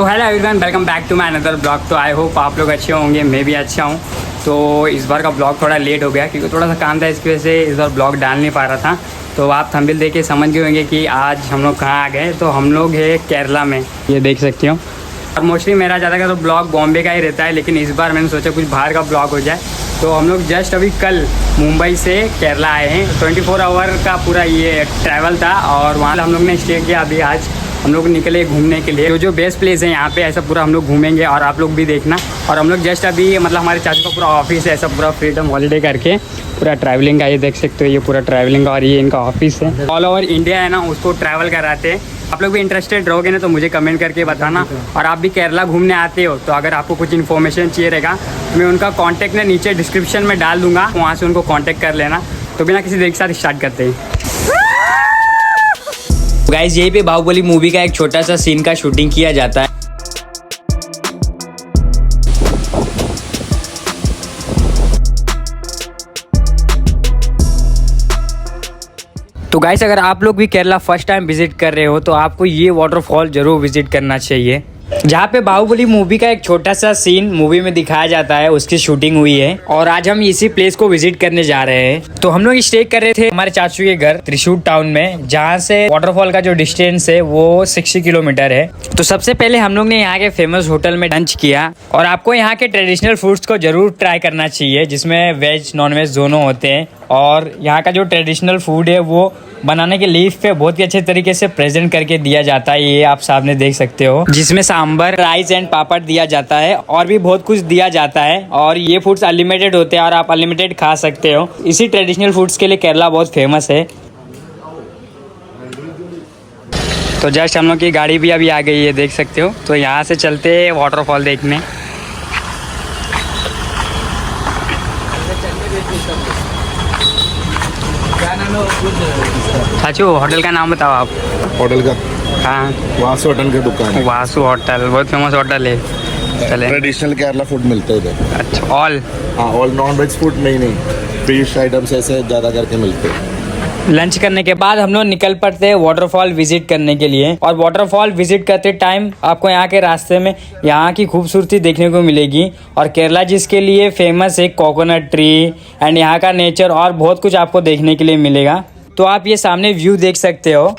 तो hello everyone, welcome back to my another blog. तो I hope आप लोग अच्छे होंगे, मैं भी अच्छा हूँ। तो इस बार का ब्लॉग थोड़ा लेट हो गया क्योंकि थोड़ा सा काम था, इसकी वजह से इस बार ब्लॉग डाल नहीं पा रहा था। तो आप थंबनेल देख के समझ गए होंगे कि आज हम लोग कहाँ आ गए। तो हम लोग है केरला में, ये देख सकते हो। और मोस्टली मेरा ज़्यादा तो ब्लॉग बॉम्बे का ही रहता है, लेकिन इस बार मैंने सोचा कुछ बाहर का ब्लॉग हो जाए। तो हम लोग जस्ट अभी कल मुंबई से केरला आए हैं। 24 आवर का पूरा ये ट्रैवल था और वहाँ हम लोग ने स्टे किया। अभी आज हम लोग निकले घूमने के लिए। जो बेस्ट प्लेस है यहाँ पे, ऐसा पूरा हम लोग घूमेंगे और आप लोग भी देखना। और हम लोग जस्ट अभी हमारे चाचू का पूरा ऑफिस है, ऐसा पूरा फ्रीडम हॉलीडे करके पूरा ट्रैवलिंग का, ये देख सकते हो, ये पूरा ट्रैवलिंग का और ये इनका ऑफिस है। ऑल ओवर इंडिया है ना, उसको ट्रैवल कराते हैं। आप लोग भी इंटरेस्टेड रहोगे ना तो मुझे कमेंट करके बताना। और आप भी केरला घूमने आते हो तो अगर आपको कुछ इन्फॉर्मेशन चाहिए रहेगा, मैं उनका कॉन्टैक्ट ना नीचे डिस्क्रिप्शन में डाल दूंगा, वहाँ से उनको कॉन्टैक्ट कर लेना। तो बिना किसी देर के साथ स्टार्ट करते हैं। गाइस, यहीं पे बाहुबली मूवी का एक छोटा सा सीन का शूटिंग किया जाता है। तो गाइस, अगर आप लोग भी केरला फर्स्ट टाइम विजिट कर रहे हो तो आपको ये वाटरफॉल जरूर विजिट करना चाहिए, जहाँ पे बाहुबली मूवी का एक छोटा सा सीन मूवी में दिखाया जाता है, उसकी शूटिंग हुई है। और आज हम इसी प्लेस को विजिट करने जा रहे हैं। तो हम लोग स्टे कर रहे थे हमारे चाचू के घर त्रिशूर टाउन में, जहाँ से वाटरफॉल का जो डिस्टेंस है वो 60 किलोमीटर है। तो सबसे पहले हम लोग ने यहाँ के फेमस होटल में लंच किया। और आपको यहाँ के ट्रेडिशनल फूड्स को जरूर ट्राई करना चाहिए, जिसमें वेज नॉन वेज दोनों होते हैं। और यहाँ का जो ट्रेडिशनल फूड है वो बनाने के लीफ पे बहुत ही अच्छे तरीके से प्रेजेंट करके दिया जाता है, ये आप सामने देख सकते हो, जिसमें सांबर, राइस एंड पापड़ दिया जाता है और भी बहुत कुछ दिया जाता है। और ये फूड्स अनलिमिटेड होते हैं और आप अनलिमिटेड खा सकते हो। इसी ट्रेडिशनल फूड्स के लिए केरला बहुत फेमस है। तो जस्ट हम लोग की गाड़ी भी अभी आ गई है, देख सकते हो। तो यहाँ से चलते हैं वाटरफॉल देखने। चाचू, होटल का नाम बताओ आप। होटल का हाँ, वासु होटल की दुकान है। वासु होटल बहुत फेमस होटल है। चले। ट्रेडिशनल केरला फूड मिलता है इधर। अच्छा, ऑल? हाँ, ऑल नॉन वेज फूड में ही नहीं, फिश आइटम्स ऐसे ज़्यादा करके मिलते हैं। लंच करने के बाद हम लोग निकल पड़ते हैं वाटरफॉल विजिट करने के लिए। और वाटरफॉल विजिट करते टाइम आपको यहाँ के रास्ते में यहाँ की खूबसूरती देखने को मिलेगी। और केरला जिसके लिए फेमस है, कोकोनट ट्री एंड यहाँ का नेचर और बहुत कुछ आपको देखने के लिए मिलेगा। तो आप ये सामने व्यू देख सकते हो।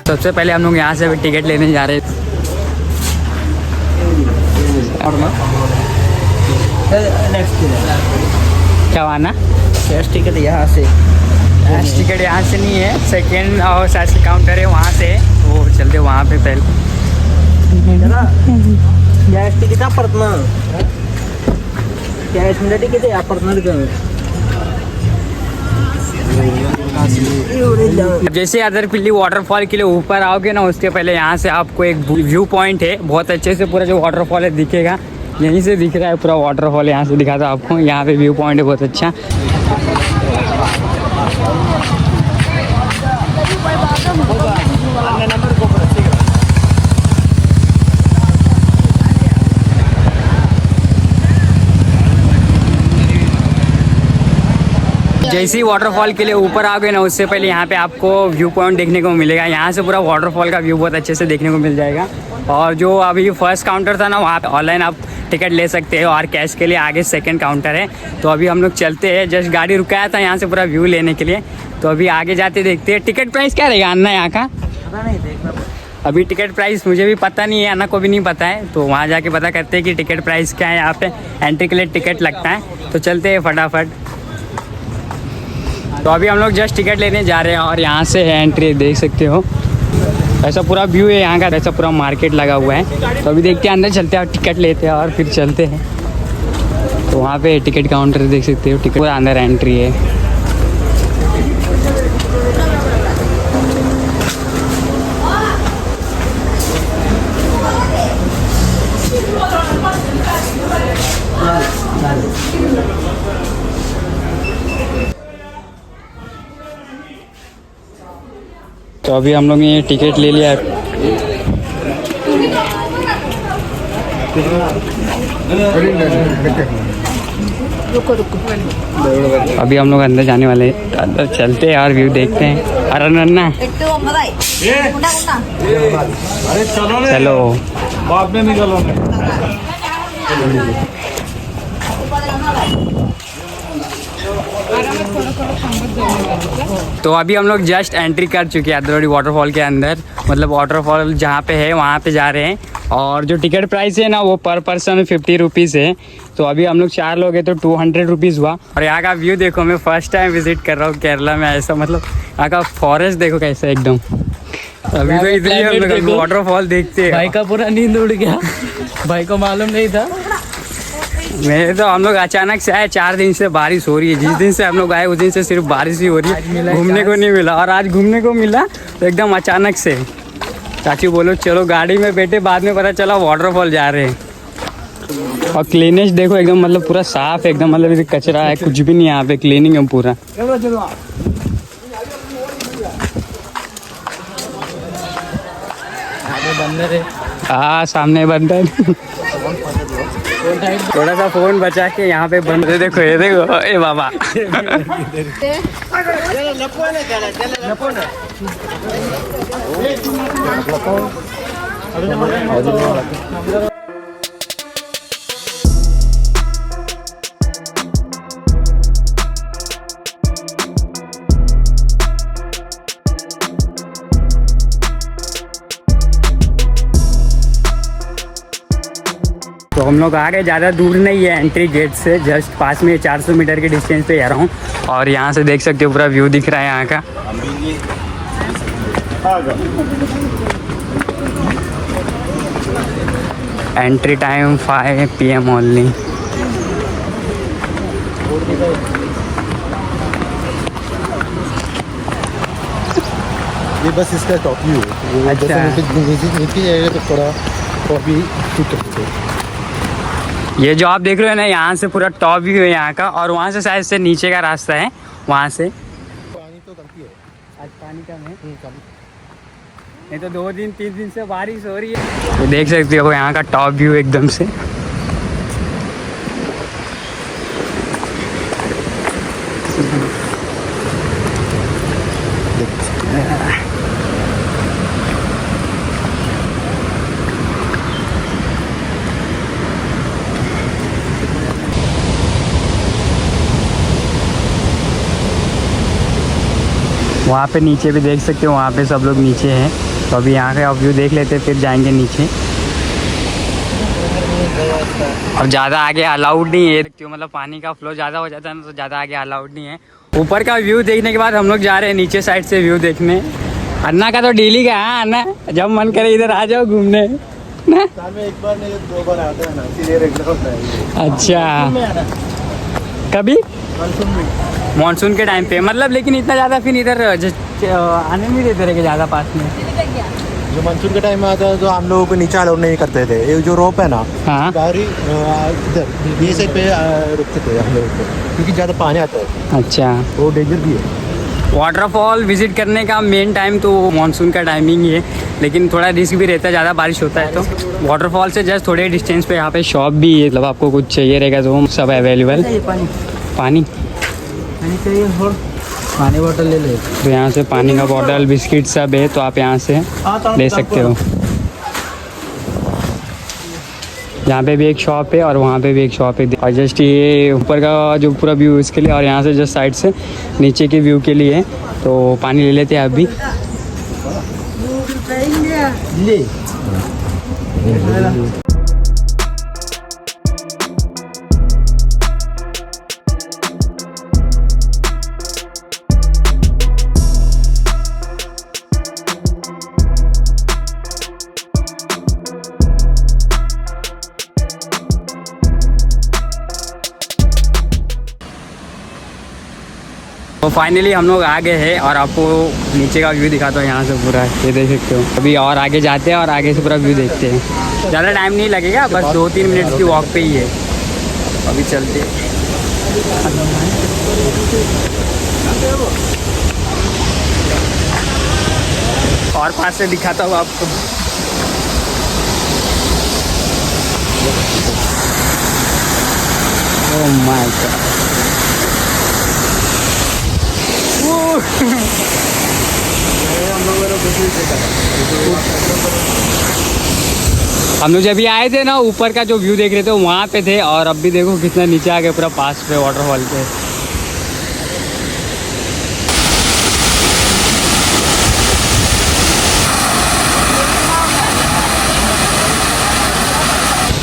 सबसे पहले हम लोग यहाँ से टिकट लेने जा रहे थे। क्या आना कैश टिकट यहाँ से, कैश टिकट यहाँ से नहीं है, सेकेंड और शायद काउंटर है वहाँ से। वो चलते वहाँ पे पहले। कैश टिकट अपरतना कैश मिला टिकट है अपरतना। जैसे अदरपिल्ली वाटरफॉल के लिए ऊपर आओगे ना, उसके पहले यहाँ से आपको एक व्यू पॉइंट है, बहुत अच्छे से पूरा जो वाटरफॉल है दिखेगा। यहीं से दिख रहा है पूरा वाटरफॉल, यहाँ से दिखा था आपको। यहाँ पे व्यू पॉइंट है बहुत अच्छा। जैसे ही वाटरफॉल के लिए ऊपर आओगे ना, उससे पहले यहाँ पे आपको व्यू पॉइंट देखने को मिलेगा। यहाँ से पूरा वाटरफॉल का व्यू बहुत अच्छे से देखने को मिल जाएगा। और जो अभी फर्स्ट काउंटर था ना, वहाँ पे ऑनलाइन आप टिकट ले सकते हो और कैश के लिए आगे सेकंड काउंटर है। तो अभी हम लोग चलते हैं, जस्ट गाड़ी रुकाया था यहाँ से पूरा व्यू लेने के लिए। तो अभी आगे जाते देखते हैं टिकट प्राइस क्या रहेगा अन्ना यहाँ का। अभी टिकट प्राइस मुझे भी पता नहीं है, अन्ना को भी नहीं पता है। तो वहाँ जाके पता करते हैं कि टिकट प्राइस क्या है। यहाँ पे एंट्री के लिए टिकट लगता है। तो चलते हैं फटाफट। तो अभी हम लोग जस्ट टिकट लेने जा रहे हैं और यहाँ से है एंट्री, देख सकते हो। ऐसा पूरा व्यू है यहाँ का, ऐसा पूरा मार्केट लगा हुआ है। तो अभी देखते हैं, अंदर चलते हैं और टिकट लेते हैं और फिर चलते हैं। तो वहाँ पे टिकट काउंटर देख सकते हो, टिकट पूरा अंदर एंट्री है। तो अभी हम लोग ने ये टिकट ले लिया है। अभी हम लोग अंदर जाने वाले हैं, अंदर चलते हैं और व्यू देखते हैं। अरे नन्ना चलो बाद में निकलो। तो अभी हम लोग जस्ट एंट्री कर चुके हैं अद्रौड़ी वाटरफॉल के अंदर, मतलब वाटरफॉल जहाँ पे है वहाँ पे जा रहे हैं। और जो टिकट प्राइस है ना वो पर पर्सन 50 रुपीज़ है। तो अभी हम लोग 4 लोग हैं तो 200 रुपीज़ हुआ। और यहाँ का व्यू देखो, मैं फर्स्ट टाइम विजिट कर रहा हूँ केरला में ऐसा, मतलब यहाँ का फॉरेस्ट देखो कैसा एकदम। अभी तो इसलिए हम लोग वाटरफॉल देखते हैं। भाई का पूरा नींद उड़ गया, भाई को मालूम नहीं था। मैं तो हम लोग अचानक से आए, 4 दिन से बारिश हो रही है। जिस दिन से हम लोग आए उस दिन से सिर्फ बारिश ही हो रही है, घूमने को नहीं मिला। और आज घूमने को मिला तो एकदम अचानक से। चाची बोलो चलो गाड़ी में बैठे, बाद में पता चला वाटरफॉल जा रहे हैं। और क्लीनेस देखो एकदम, मतलब पूरा साफ है एकदम, मतलब कचरा है कुछ भी नहीं है यहाँ पे, क्लीनिंग है पूरा। बंदर है, हाँ सामने बंदर। थोड़ा सा फोन बचा के यहाँ पे बंद। देखो ये देखो, ए बाबा तो हम लोग आ गए, ज़्यादा दूर नहीं है एंट्री गेट से, जस्ट पास में 400 मीटर के डिस्टेंस पे जा रहा हूँ। और यहाँ से देख सकते हो पूरा व्यू दिख रहा है यहाँ का। Entry time 5 PM only. ये बस इसका टॉप व्यू है। अच्छा। नीचे जाएगा तो थोड़ा कॉपी शूट कर सकते हो। ये जो आप देख रहे हो ना, यहाँ से पूरा टॉप व्यू है यहाँ का। और वहाँ से शायद से नीचे का रास्ता है, वहाँ से। पानी तो कम है। आज पानी कम है, नहीं तो 2-3 दिन से बारिश हो रही है। तो देख सकते हो यहाँ का टॉप व्यू एकदम से। वहाँ पे नीचे भी देख सकते हो, वहाँ पे सब लोग नीचे हैं। तो अभी यहाँ का व्यू देख लेते हैं, फिर जाएंगे नीचे। अब ज़्यादा आगे अलाउड नहीं है, मतलब पानी का फ्लो ज़्यादा हो जाता है ना, तो ज़्यादा आगे अलाउड नहीं है। ऊपर का व्यू देखने के बाद हम लोग जा रहे हैं नीचे साइड से व्यू देखने। अन्ना का तो डेली का है, अन्ना जब मन करे इधर आ जाओ घूमने ना। एक बार नहीं 2 बार आता है ना, इसीलिए रेगुलर होता है। अच्छा, कभी मानसून के टाइम पे, मतलब लेकिन इतना ज़्यादा फिर इधर आने नहीं देते रहे ज़्यादा पास में। जो मानसून के टाइम में आता है तो हम लोगों को नीचे अलाउड नहीं करते थे। ये जो रोप है ना, हाँ गाड़ी इधर ये साइड पे रुकते थे हम लोगों को, क्योंकि ज़्यादा पानी आता है। अच्छा, वो डेंजर भी है। वाटरफॉल विजिट करने का मेन टाइम तो मानसून का टाइमिंग ही है, लेकिन थोड़ा रिस्क भी रहता है, ज़्यादा बारिश होता है तो। वाटरफॉल से जस्ट थोड़े डिस्टेंस पे यहाँ पे शॉप भी है, मतलब आपको कुछ चाहिए रहेगा तो सब अवेलेबल। पानी चाहिए और पानी बोतल ले ले। तो यहाँ से पानी का बॉटल, बिस्किट सब है, तो आप यहाँ से ले सकते हो। यहाँ पे भी एक शॉप है और वहाँ पे भी एक शॉप है। और जस्ट ये ऊपर का जो पूरा व्यू इसके लिए, और यहाँ से जस्ट साइड से नीचे के व्यू के लिए। तो पानी ले लेते हैं अभी। ले तो फाइनली हम लोग आ गए हैं और आपको नीचे का व्यू दिखाता हूँ यहाँ से पूरा, ये देख सकते हो। अभी और आगे जाते हैं और आगे से पूरा व्यू देखते हैं। ज़्यादा टाइम नहीं लगेगा, बस 2-3 मिनट की वॉक पे ही है। अभी चलते हैं। और पास से दिखाता हूँ आपको। ओह माय गॉड, हम लोग जब भी आए थे ना, ऊपर का जो व्यू देख रहे थे वहाँ पे थे, और अब भी देखो कितना नीचे आ गए पूरा पास पे वाटरफॉल के।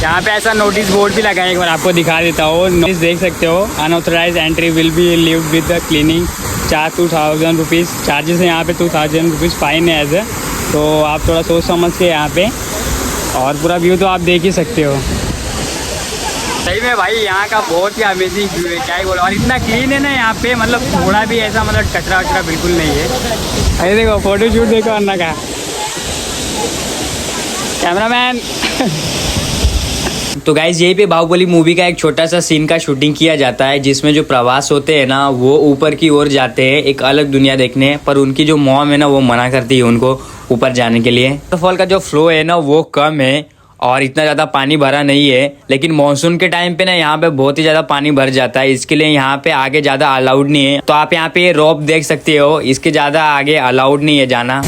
यहाँ पे ऐसा नोटिस बोर्ड भी लगा है, एक बार आपको दिखा देता हूँ। नोटिस देख सकते हो, unauthorise entry will be leave with the cleaning charge 2000 rupees charges है यहाँ पे, 2000 रुपीज़ फाइन है एज। तो आप थोड़ा सोच समझ के यहाँ पे, और पूरा व्यू तो आप देख ही सकते हो। सही में भाई यहाँ का बहुत ही अमेजिंग व्यू है, क्या ही बोलो। और इतना क्लीन है ना यहाँ पे, मतलब थोड़ा भी ऐसा मतलब कचरा वचरा बिल्कुल नहीं है। अरे देखो फोटो शूट देखो अन्ना का, कैमरामैन। तो गाइज यहीं पे बाहुबली मूवी का एक छोटा सा सीन का शूटिंग किया जाता है, जिसमें जो प्रवास होते हैं ना वो ऊपर की ओर जाते हैं एक अलग दुनिया देखने, पर उनकी जो मॉम है ना वो मना करती है उनको ऊपर जाने के लिए। वाटरफॉल का जो फ्लो है ना वो कम है और इतना ज़्यादा पानी भरा नहीं है, लेकिन मानसून के टाइम पे ना यहाँ पे बहुत ही ज़्यादा पानी भर जाता है, इसके लिए यहाँ पे आगे ज़्यादा अलाउड नहीं है। तो आप यहाँ पे रोप देख सकते हो, इसके ज़्यादा आगे अलाउड नहीं है जाना।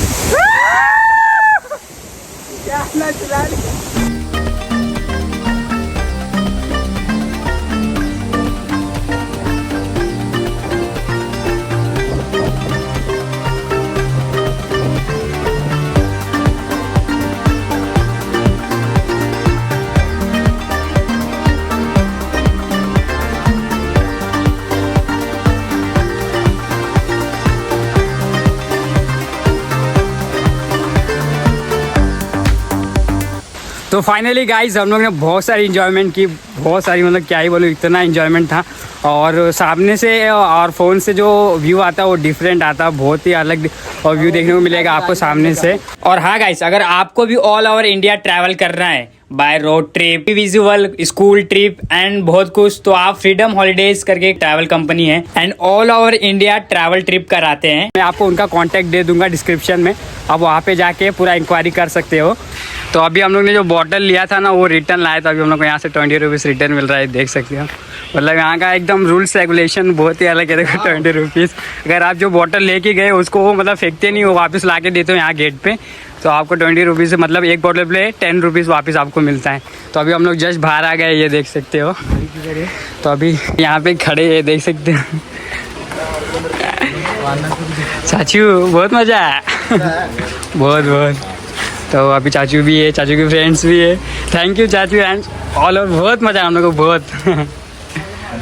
तो फाइनली गाइज हम लोग ने बहुत सारी इन्जॉयमेंट की, बहुत सारी, मतलब क्या ही बोलूँ, इतना इन्जॉयमेंट था। और सामने से और फ़ोन से जो व्यू आता है वो डिफरेंट आता है, बहुत ही अलग और व्यू देखने को मिलेगा आपको सामने से। और हाँ गाइज, अगर आपको भी ऑल ओवर इंडिया ट्रैवल करना है by road trip, visual, school trip and बहुत कुछ, तो आप फ्रीडम हॉलीडेज करके एक ट्रैवल कंपनी है and all over India travel trip कराते हैं। मैं आपको उनका कॉन्टैक्ट दे दूंगा डिस्क्रिप्शन में, आप वहाँ पे जाके पूरा इंक्वायरी कर सकते हो। तो अभी हम लोग ने जो बॉटल लिया था ना वो रिटर्न लाया था, अभी हम लोग को यहाँ से 20 रुपीज़ रिटर्न मिल रहा है, देख सकते हो। मतलब यहाँ का एकदम रूल्स रेगुलेशन बहुत ही अलग है, देखो 20 रुपीज़। अगर आप जो बॉटल लेके गए उसको मतलब फेंकते नहीं हो, वापस ला के देते हो यहाँ गेट पे, तो आपको 20 रुपीज़, मतलब एक बॉटल पे 10 रुपीज़ वापस आपको मिलता है। तो अभी हम लोग जस्ट बाहर आ गए, ये देख सकते हो। तो अभी यहाँ पे खड़े ये देख सकते हो। चाचू बहुत मज़ा आया, बहुत बहुत। तो अभी चाचू भी है, चाचू के फ्रेंड्स भी है। थैंक यू चाचू एंड ऑल ओवर, बहुत मज़ा हम लोग को, बहुत।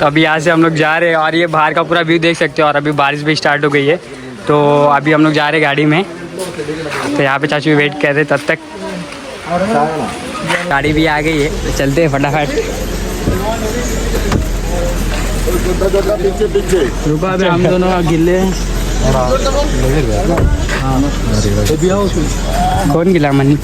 तो अभी यहाँ से हम लोग जा रहे हैं और ये बाहर का पूरा व्यू देख सकते हो। और अभी बारिश भी स्टार्ट हो गई है, तो अभी हम लोग जा रहे हैं गाड़ी में। तो यहाँ पे चाचू वेट कर रहे, तब तक गाड़ी भी आ गई है, तो चलते हैं फटाफट। रुका अभी हम दोनों गिले। कौन गिला मनी?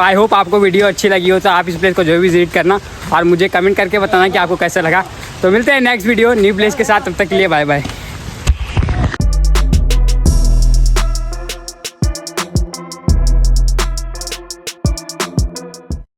आई होप आपको वीडियो अच्छी लगी हो, तो आप इस प्लेस को जो भी विजिट करना और मुझे कमेंट करके बताना कि आपको कैसा लगा। तो मिलते हैं नेक्स्ट वीडियो न्यू प्लेस के साथ, तब तक के लिए बाय बाय।